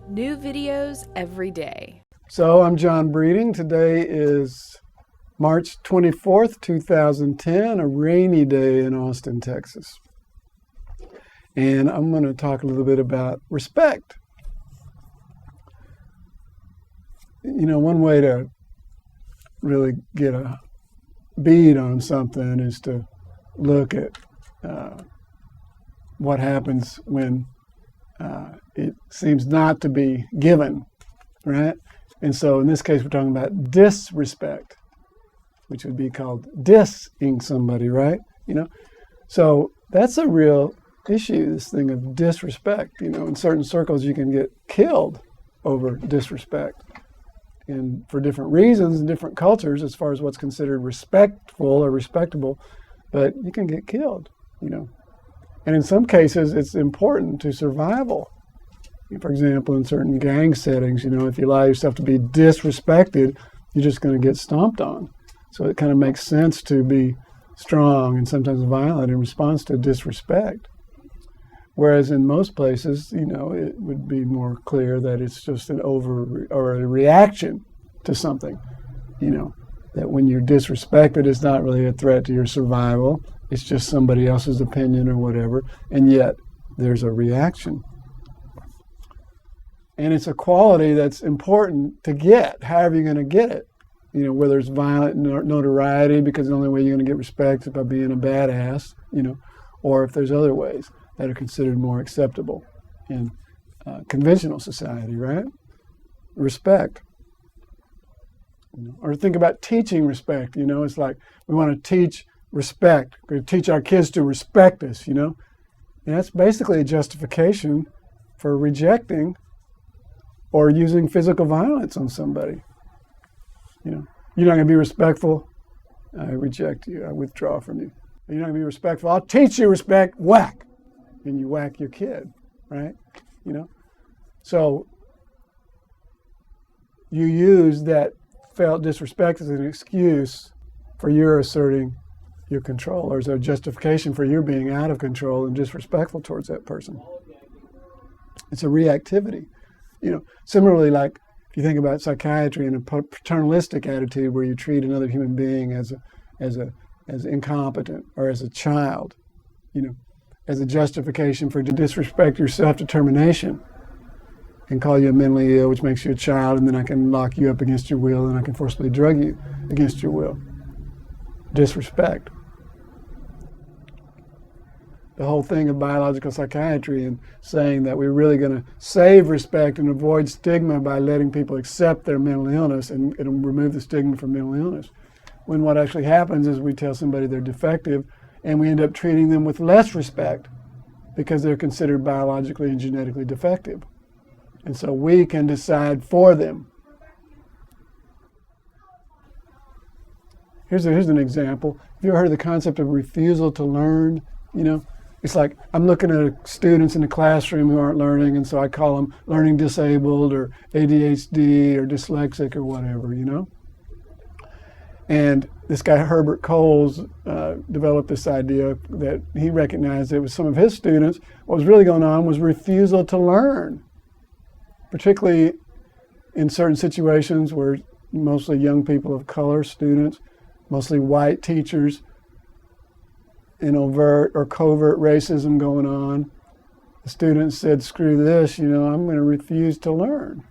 New videos every day. So I'm John Breeding. Today is March 24th, 2010, a rainy day in Austin, Texas. And I'm going to talk a little bit about respect. You know, one way to really get a bead on something is to look at what happens when it seems not to be given, right? And so in this case, we're talking about disrespect, which would be called dissing somebody, right? You know, so that's a real issue, this thing of disrespect. You know, in certain circles, you can get killed over disrespect. And for different reasons in different cultures, as far as what's considered respectful or respectable, but you can get killed, you know. And in some cases, it's important to survival. For example, in certain gang settings, you know, if you allow yourself to be disrespected, you're just going to get stomped on. So it kind of makes sense to be strong and sometimes violent in response to disrespect. Whereas in most places, you know, it would be more clear that it's just an or a reaction to something, you know, that when you're disrespected, it's not really a threat to your survival. It's just somebody else's opinion or whatever. And yet there's a reaction. And it's a quality that's important to get, however you're going to get it. You know, whether it's violent notoriety, because the only way you're going to get respect is by being a badass, you know, or if there's other ways that are considered more acceptable in conventional society, right? Respect. You know, or think about teaching respect, you know, it's like we want to teach respect. We're going to teach our kids to respect us, you know. And that's basically a justification for rejecting or using physical violence on somebody. You know, you're not going to be respectful, I reject you, I withdraw from you. You're not going to be respectful, I'll teach you respect, whack. And you whack your kid, right? You know, so you use that felt disrespect as an excuse for your asserting your control, or as a justification for your being out of control and disrespectful towards that person. It's a reactivity. You know, similarly, like if you think about psychiatry and a paternalistic attitude where you treat another human being as incompetent or as a child, you know, as a justification for disrespect your self-determination and call you mentally ill, which makes you a child, and then I can lock you up against your will and I can forcibly drug you against your will. Disrespect. The whole thing of biological psychiatry and saying that we're really going to save respect and avoid stigma by letting people accept their mental illness and remove the stigma from mental illness. When what actually happens is we tell somebody they're defective and we end up treating them with less respect because they're considered biologically and genetically defective. And so we can decide for them. Here's an example. Have you ever heard of the concept of refusal to learn? You know, it's like I'm looking at students in the classroom who aren't learning, and so I call them learning disabled or ADHD or dyslexic or whatever, you know? And this guy, Herbert Coles, developed this idea that he recognized that with some of his students, what was really going on was refusal to learn, particularly in certain situations where mostly young people of color students, mostly white teachers, in overt or covert racism going on. The students said, screw this, you know, I'm going to refuse to learn.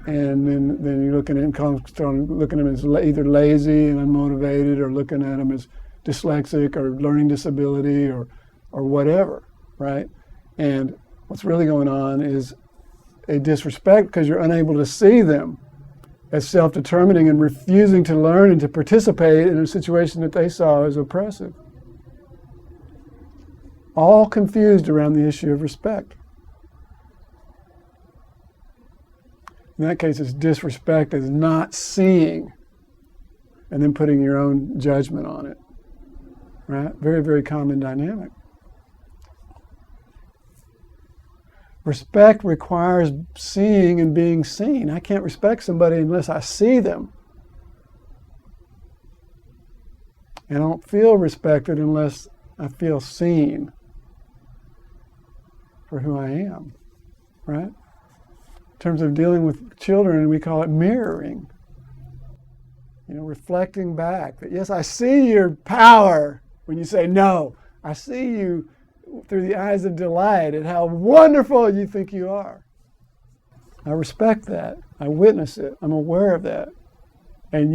And then you're looking at him as either lazy and unmotivated, or looking at him as dyslexic or learning disability or whatever, right? And what's really going on is a disrespect because you're unable to see them as self-determining and refusing to learn and to participate in a situation that they saw as oppressive. All confused around the issue of respect. In that case, it's disrespect as not seeing and then putting your own judgment on it, right? Very, very common dynamic. Respect requires seeing and being seen. I can't respect somebody unless I see them. And I don't feel respected unless I feel seen for who I am, right? In terms of dealing with children, we call it mirroring. Reflecting back that, yes, I see your power when you say no. I see you through the eyes of delight at how wonderful you think you are. I respect that. I witness it. I'm aware of that. And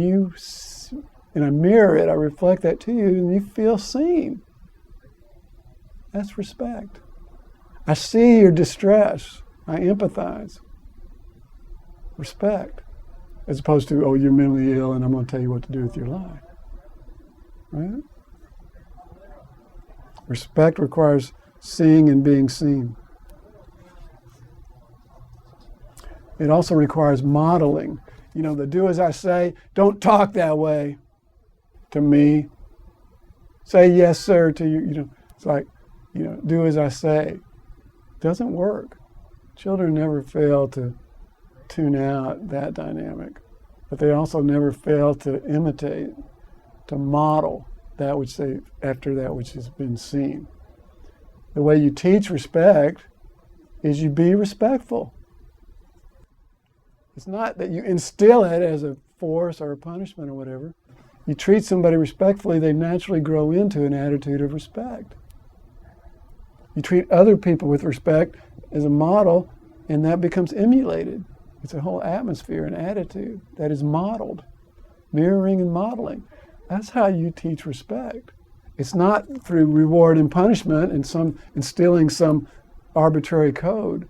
I mirror it. I reflect that to you, and you feel seen. That's respect. I see your distress. I empathize. Respect. As opposed to, oh, you're mentally ill and I'm going to tell you what to do with your life. Right? Respect requires seeing and being seen. It also requires modeling. The do as I say, don't talk that way to me. Say yes, sir, to you. It's like, do as I say. It doesn't work. Children never fail to tune out that dynamic, but they also never fail to imitate, to model that which after that which has been seen. The way you teach respect is you be respectful. It's not that you instill it as a force or a punishment or whatever. You treat somebody respectfully, they naturally grow into an attitude of respect. You treat other people with respect as a model, and that becomes emulated. It's a whole atmosphere and attitude that is modeled, mirroring and modeling. That's how you teach respect. It's not through reward and punishment and instilling some arbitrary code,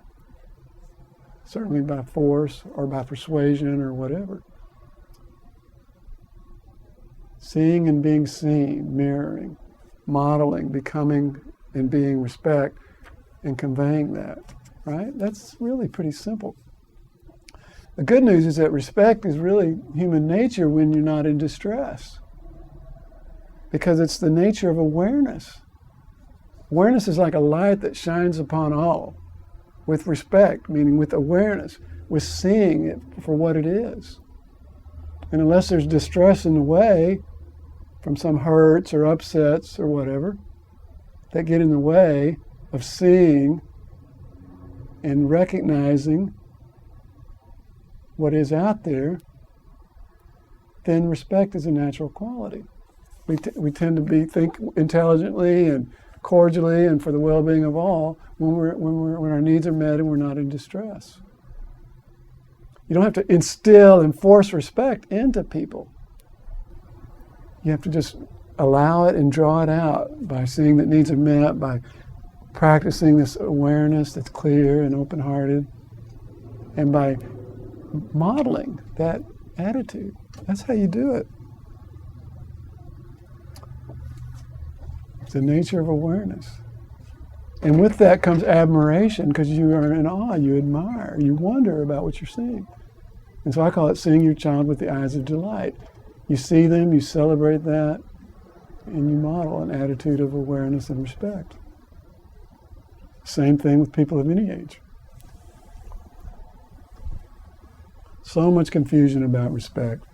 certainly by force or by persuasion or whatever. Seeing and being seen, mirroring, modeling, becoming and being respect, and conveying that, right? That's really pretty simple. The good news is that respect is really human nature when you're not in distress, because it's the nature of awareness. Awareness is like a light that shines upon all, with respect, meaning with awareness, with seeing it for what it is. And unless there's distress in the way, from some hurts or upsets or whatever, that get in the way of seeing and recognizing what is out there, then respect is a natural quality. We tend to think intelligently and cordially and for the well-being of all when our needs are met and we're not in distress. You don't have to instill and force respect into people. You have to just allow it and draw it out by seeing that needs are met, by practicing this awareness that's clear and open-hearted, and by modeling that attitude. That's how you do it. It's the nature of awareness. And with that comes admiration, because you are in awe, you admire, you wonder about what you're seeing. And so I call it seeing your child with the eyes of delight. You see them, you celebrate that, and you model an attitude of awareness and respect. Same thing with people of any age. So much confusion about respect.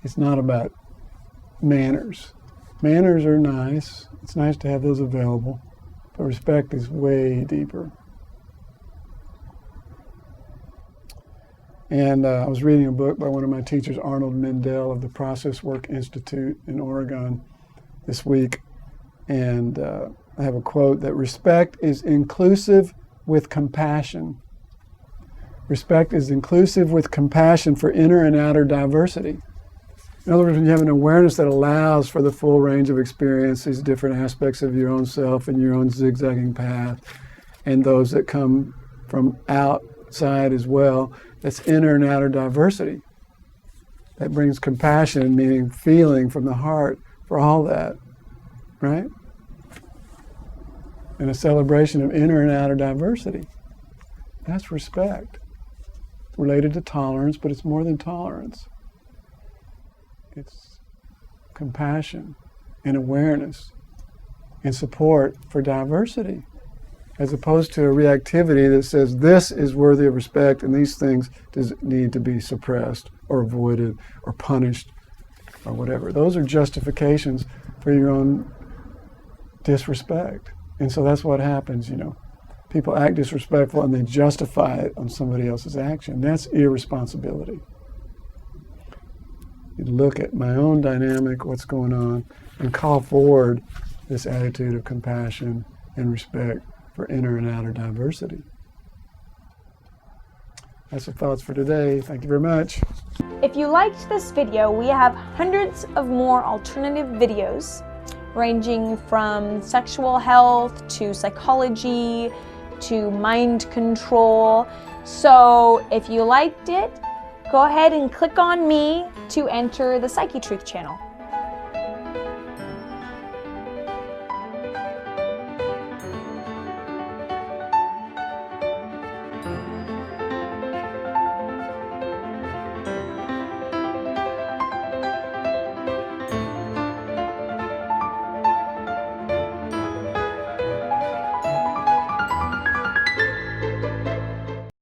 It's not about manners. Manners are nice. It's nice to have those available. But respect is way deeper. And I was reading a book by one of my teachers, Arnold Mendel of the Process Work Institute in Oregon this week. And I have a quote that respect is inclusive with compassion. Respect is inclusive with compassion for inner and outer diversity. In other words, when you have an awareness that allows for the full range of experiences, different aspects of your own self and your own zigzagging path, and those that come from outside as well, that's inner and outer diversity. That brings compassion, meaning feeling from the heart for all that, right? And a celebration of inner and outer diversity. That's respect. Related to tolerance, but it's more than tolerance. It's compassion and awareness and support for diversity, as opposed to a reactivity that says this is worthy of respect and these things need to be suppressed or avoided or punished or whatever. Those are justifications for your own disrespect. And so that's what happens, people act disrespectful and they justify it on somebody else's action. That's irresponsibility. You look at my own dynamic, what's going on, and call forward this attitude of compassion and respect for inner and outer diversity. That's the thoughts for today. Thank you very much. If you liked this video, we have hundreds of more alternative videos ranging from sexual health to psychology to mind control. So if you liked it, go ahead and click on me to enter the Psychetruth channel.